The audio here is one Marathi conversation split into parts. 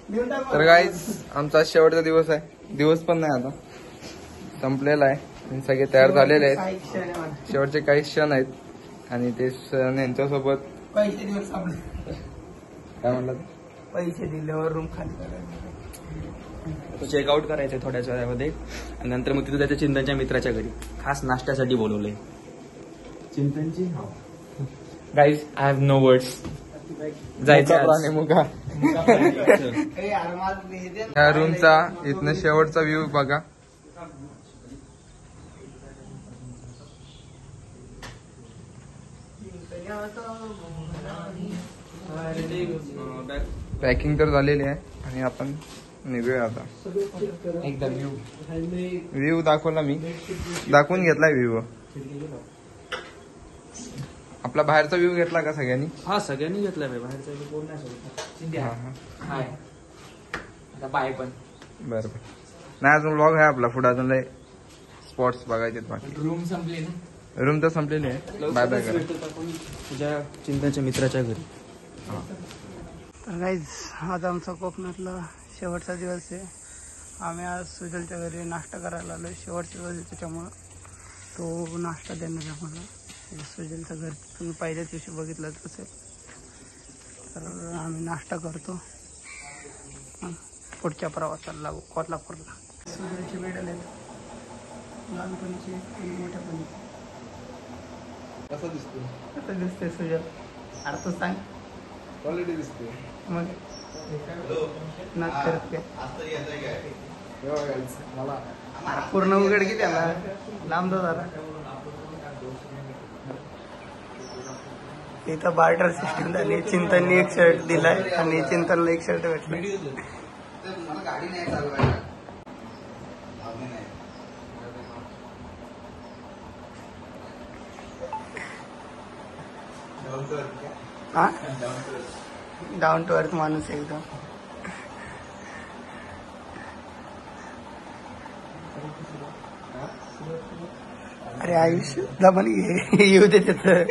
तर गाईज आमचा शेवटचा दिवस आहे, दिवस पण नाही आता संपलेला आहे, सगळे तयार झालेले आहेत, शेवटचे काही क्षण आहेत आणि ते क्षण यांच्यासोबत पैसे दिवस संपले. काय म्हणलं, पैसे दिल्यावर रूम खाली करायचं, चेकआउट करायचंय थोड्याच वेळामध्ये आणि नंतर मग तिथं त्याच्या चिंतनच्या मित्राच्या घरी खास नाश्त्यासाठी बोलवलंय. चिंतनची guys I have no words. जायचं आणि मुगा या रूमचा इथनं शेवटचा व्ह्यू बघा. पॅकिंग तर झालेली आहे आणि आपण निघूया आता. एकदा व्ह्यू दाखवला मी, दाखवून घेतलाय व्ह्यू. आपला बाहेरचा व्ह्यू घेतला का सगळ्यांनी? हा सगळ्यांनी घेतलाय बाहेरचा कोण नाही. आता बाय पण बरं नाही, अजून व्लॉग आहे आपला पुढे, अजून लय स्पॉट्स बघायचे बाकी. रूम संपली ना, रूम तर संपलेली आहे. बाय बाय करा तुझ्या चिंतनच्या मित्राच्या घरी. तर गाईज आज आमचा कोकणातला शेवटचा दिवस आहे. आम्ही आज सुजलच्या घरी नाश्ता करायला आलो. शेवटचा दिवस आहे त्याच्यामुळं तो नाश्ता देणार आहे आम्हाला. सुजलचं घर तुम्ही पहिल्याच दिवशी बघितलंच असेल. तर आम्ही नाश्ता करतो, पुढच्या प्रवासाला लागू कोल्हापूरला. सुजलची मेडल आहेत, लहानपणीची आणि मोठ्यापणीची. कसं दिसतो, कसं दिसते सुजल? अरे तू सांग. क्वालिटी दिसते मग नाच करत काय मला पूर्ण उघड की त्याला लांब दो जरा. इथं बार्टर सिस्टम झाली. चिंतननी एक शर्ट दिलाय आणि चिंतनला एक शर्ट भेटलं. मला गाडी नाही चालवायला. हा डाऊन टू अर्थ माणूस एकदम. अरे आयुष्य दमन घे, येऊ दे त्याच.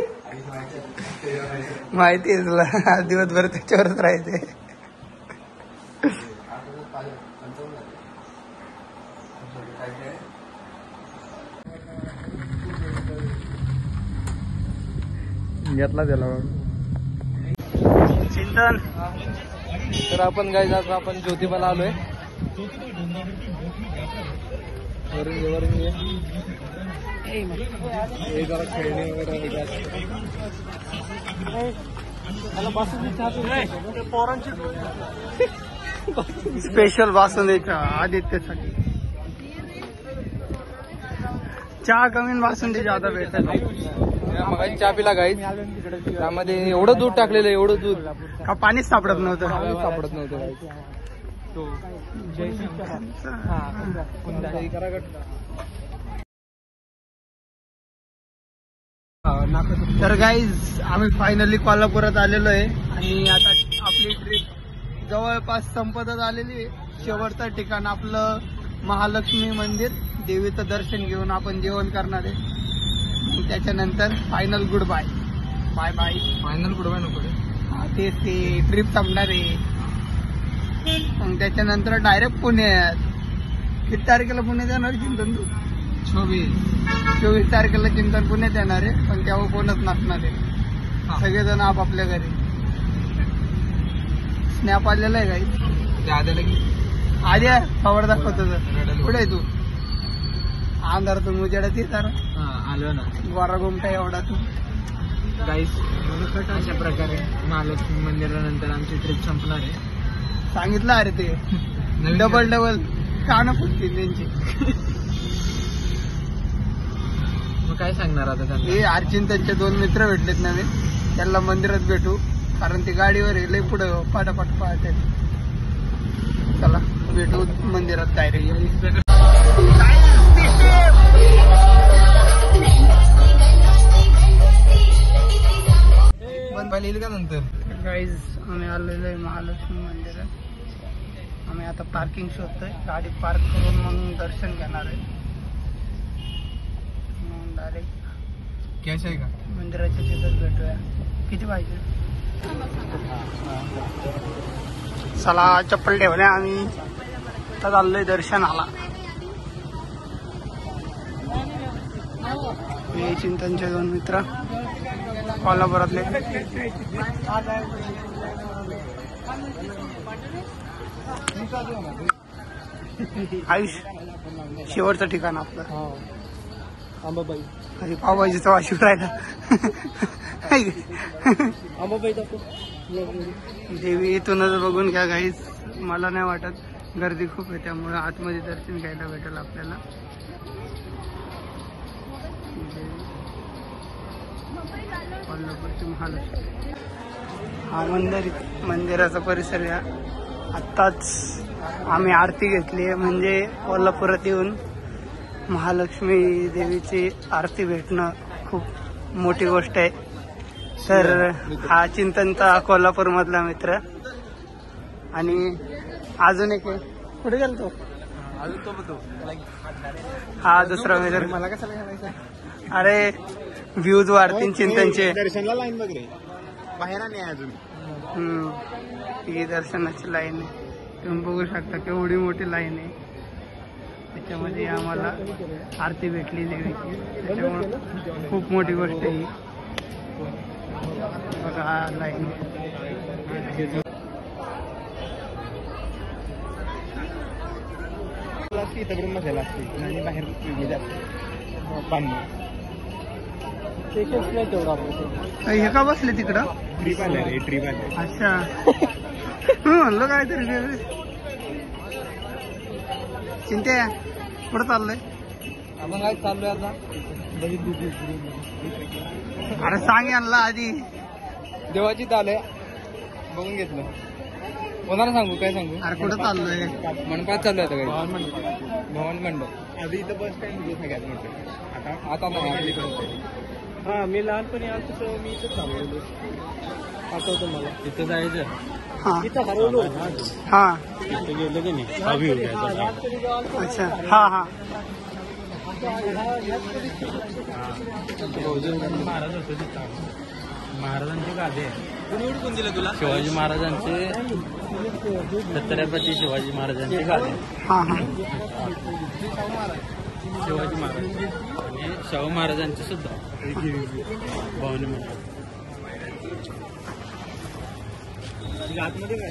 माहिती आहे तुला, आज दिवसभर त्याच्यावरच राहायचंय. घेतला त्याला चिंतन. तर आपण काय जातो, आपण ज्योतिबाला आलोय. वरून हे जरा खेळणी वगैरे स्पेशल बासुंदीच्या आदित्यसाठी. चहा कमी बासुंदी जादा भेटत. मग चहा पिला गाईच, त्यामध्ये एवढं दूध टाकलेलं, एवढं दूध का पाणीच सापडत नव्हतं. सापडत नव्हतं. तर गाईज आम्ही फायनली कोल्हापुरात आलेलो आहे आणि आता आपली ट्रिप जवळपास संपतच आलेली आहे. शेवटचं ठिकाण आपलं महालक्ष्मी मंदिर, देवीचं दर्शन घेऊन आपण जेवण करणार आहे. त्याच्यानंतर final good bye. Bye bye. Final good bye नको तेच ते ट्रिप संपणार आहे. मग त्याच्यानंतर डायरेक्ट पुण्यात. किती तारखेला पुण्यात येणार चिंतन तू? 24 तारखेला चिंतन पुण्यात येणार आहे, पण तेव्हा कोणच नसणार आहे. सगळेजण आपापल्या घरी. स्नॅप आलेला आहे काही आद्या खबर दाखवतो. पुढे आहे तू अंधारातून उजेडात येत आलो ना गोरा गुमटा एवढा तू. गाईस अशा प्रकारे महालक्ष्मी मंदिरानंतर आमची ट्रिप संपणार आहे. सांगितलं अरे ते डबल कानं फुटतील त्यांची. मग काय सांगणार आता त्यांना? हे अर्चिन त्यांचे 2 मित्र भेटलेत नवीन, त्यांना मंदिरात भेटू, कारण ते गाडीवर लय पुढं पाटापाट पाहते. चला भेटू मंदिरात डायरेक्ट. येईल का नंतर? गाईज आम्ही आलेलो आहे महालक्ष्मी मंदिरात. आम्ही आता पार्किंग शोधतोय, गाडी पार्क करून मग दर्शन घेणार आहे. मग डायरेक्ट कॅश आहे का? मंदिराच्या तिथंच भेटूया. किती पाहिजे? चला चप्पल ठेवल्या आम्ही आता चाललोय दर्शनाला. हे चिंतनचे 2 मित्र कोल्हापुरातले. आयुष शेवटचं ठिकाण आपलं अंबाबाई. अरे पावभाजीचा वाशिव राहिला. अंबाबाई देवी इथूनच बघून घ्या गाईस. मला नाही वाटत गर्दी खूप आहे त्यामुळे आतमध्ये दर्शन घ्यायला भेटेल आपल्याला. कोल्हापूरची महालक्ष्मी हा मंदिराचा परिसर या. आत्ताच आम्ही आरती घेतली म्हणजे कोल्हापुरात येऊन महालक्ष्मी देवीची आरती भेटणं खूप मोठी गोष्ट आहे. तर हा चिंतनचा कोल्हापूर मधला मित्र आणि अजून एक कुठे गेलो तो हा दुसरा मित्र. मला कसं घालायचं? अरे व्ह्यूज वाढतील चिंतनचे. दर्शनला लाईन बघ रे, बाहेर नाही अजून. ही दर्शनाची लाईन आहे. तुम्ही बघू शकता केवढी मोठी लाईन आहे. त्याच्यामध्ये आम्हाला आरती भेटली देवीची, त्याच्यामुळे खूप मोठी गोष्ट आहे ही. बघा हा लाईन इथं मसाला असते आणि बाहेर पाणी हे का बसले तिकडं? ट्रिप आलं, ट्रिप आलं. अच्छा म्हणलं काहीतरी. चिंत्या कुठं चाललंय? आपण काय चाललोय आता? अरे सांग यांना आधी. देवाची चालय बघून घेतलं. कोणाला सांगू काय सांगू? अरे कुठं चाललोय? मनपात चाललोय आता काही भवन मंडप. आधी इथं बस स्टँड सगळ्यात मोठं. आता हा मी लहानपणी आलो तसं मी इथं थांबवलो. आठवतं मला इथं जायचं. हा इथं हरवलो. हा इथं गेलं की नाही. अच्छा हा हा महाराज होते तिथं. महाराजांचे गादे कोण दिलं तुला? शिवाजी महाराजांचे छत्रपती शिवाजी महाराजांचे गादे. हा हा शिवाजी महाराज आणि शाहू महाराजांचे सुद्धा भवानी मंडप. आतमध्ये काय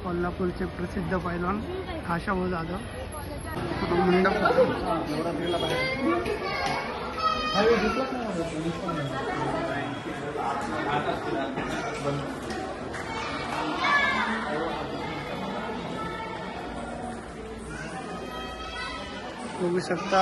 कोल्हापूरचे प्रसिद्ध पैलवान शाहू जाधव. मंडप बघू शकता.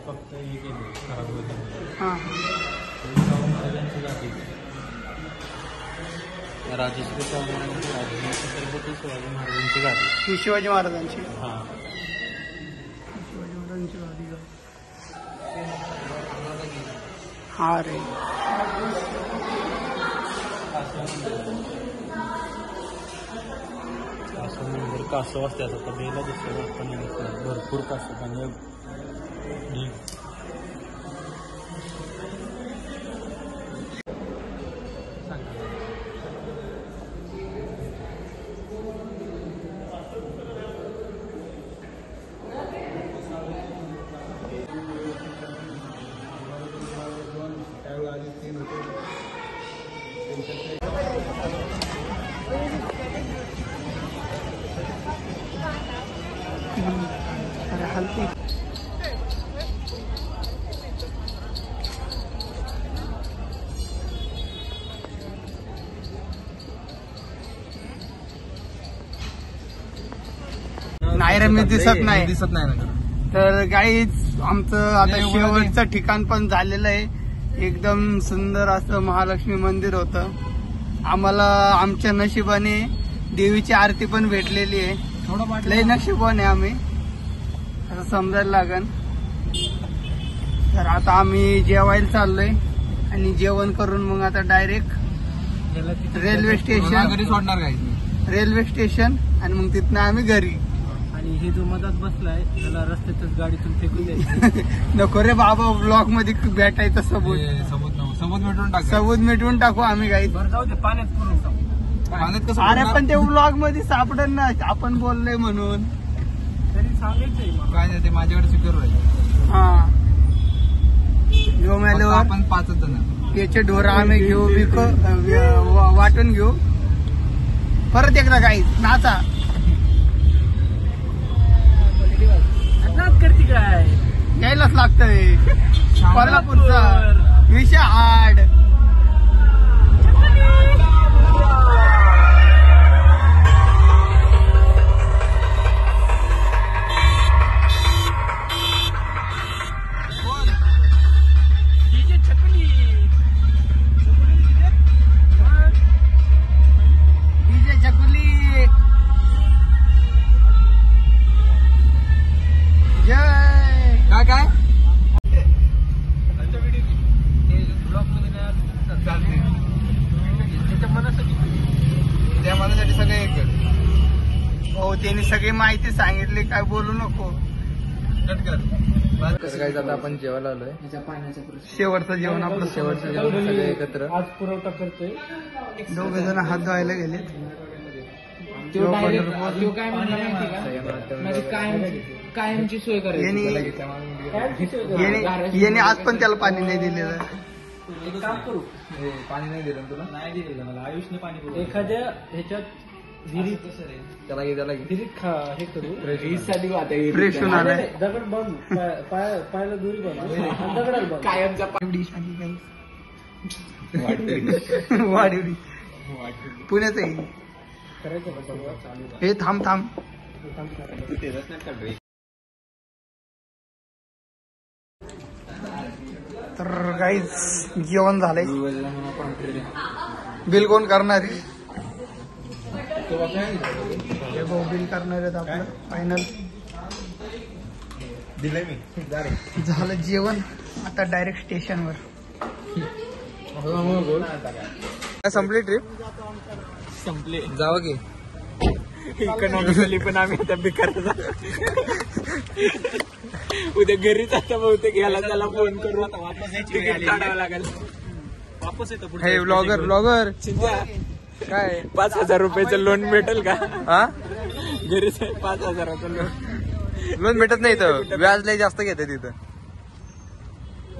फक्त हे केले खराब होते. हां शाहू महाराजांची गादी राजश्री शाहू महाराजांची गादी छत्रपती शिवाजी महाराजांची गादी. ही शिवाजी महाराजांची. हां शिवाजी महाराजांची गादी. हा रे कासव मंदिर. कासव असतात आता बेला दुसरं पण भरपूर कासव आणि अरे हलती. बाहेर मी दिसत नाही. दिसत नाही ना. तर गाईच आमचं आता शेवटचं ठिकाण पण झालेलं आहे. एकदम सुंदर असं महालक्ष्मी मंदिर होतं. आम्हाला आमच्या नशिबाने देवीची आरती पण भेटलेली आहे. लय नशिबाने आम्ही असं समजायला लागन. तर आता आम्ही जेवायला चाललोय आणि जेवण करून मग आता डायरेक्ट रेल्वे स्टेशन घरी सोडणार काय रेल्वे स्टेशन आणि मग तिथनं आम्ही घरी. आणि हे जो मधात बसलाय त्याला रस्त्यातच गाडीतून फेकून द्यायचं. नको रे बाबा, ब्लॉक मध्ये भेटायचं सबूत सबूत मिटवून टाकू आम्ही काही. जाऊ दे, पाण्यात करून टाकू. अरे पण ते ब्लॉग मध्ये सापडन ना आपण बोललोय म्हणून. तरी सांगायचंय मला. काय नाही, ते माझ्याकडे सिक्युअर राहील. हा घेऊ मेल्यावर आपण 5 जण याचे ढोर आम्ही घेऊ वाटून घेऊ. परत एकदा काही नाचा नाच करते काय? यायलाच लागतंय. कोल्हापूरचा विषय हाड. काय त्या मनासाठी सगळे एक. हो त्यांनी सगळी माहिती सांगितली, काय बोलू नको. काही आता आपण जेवायला आलोय. शेवटचं जेवण आपलं शेवटचं जेवण सगळे एकत्र. आज पुरवठा करतोय. दोघ जण हात धुवायला गेलेत. काय म्हणला माहिती का? म्हणजे कायमची सोय करायची. याने आज पण त्याला पाणी नाही दिलेलं. एक काम करू, पाणी नाही दिलं तुला. नाही दिलेलं मला आयुषने पाणी. एखाद्या ह्याच्यात विहिरीत त्याला घे विहिरीत हे करू. फ्रेश होऊन आलाय. दगड बांधू, पायाला दोरी बांधू, दगडाला बांधू. कायमचा वाढीवडी पुण्याच आहे. हे थांब तर काहीच जेवण झालंय. बिल कोण करणार आहे? बिल करणार आहेत आपलं फायनल. दिलंय मी. झालं जेवण. आता डायरेक्ट स्टेशनवर. संपली ट्रिप. संपले. जावं की इकॉनॉमिकली पण आम्ही आता बेकार. उद्या घरीच आता बहुतेक याला त्याला फोन करू. तिकीट काढावं लागेल. वापस येतो हे ब्लॉगर काय 5,000 रुपयाचं लोन भेटेल का? हा घरीच 5,000चं लोन. लोन भेटत नाही तर व्याज लय जास्त घेते तिथं.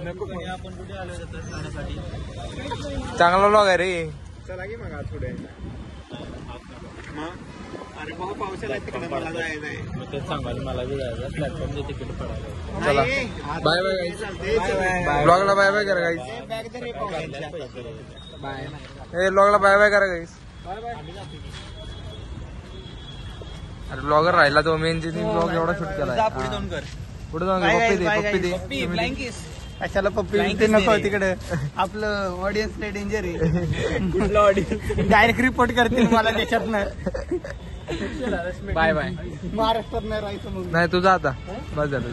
नको आपण कुठे आलो जाण्यासाठी. चांगला ब्लॉग आहे रे. चला की मग आज पुढे. अरे भाऊ पावसाला तिकडे मला जायचंय. मग तेच सांगाल मला बी जायचं. प्लॅटफॉर्मचे तिकीट पडायला. चला बाय बाय गाईस. ब्लॉगला बाय बाय करा गाईस. बाय. हे ब्लॉगला बाय बाय करा गाईस. अरे ब्लॉगर राहिला तो मेन ब्लॉग एवढा शूट केला. पुढे जाऊन पप्पी दे. कशाला पप्पी ते नको तिकडे. आपलं ऑडियन्स लय डेंजर आहे. कुठला ऑडियन्स? डायरेक्ट रिपोर्ट करतील मला त्याच्यातनं. Bye bye. महाराष्ट्रात नाही राहायचं मग. नाही तुझा आता बस झालं.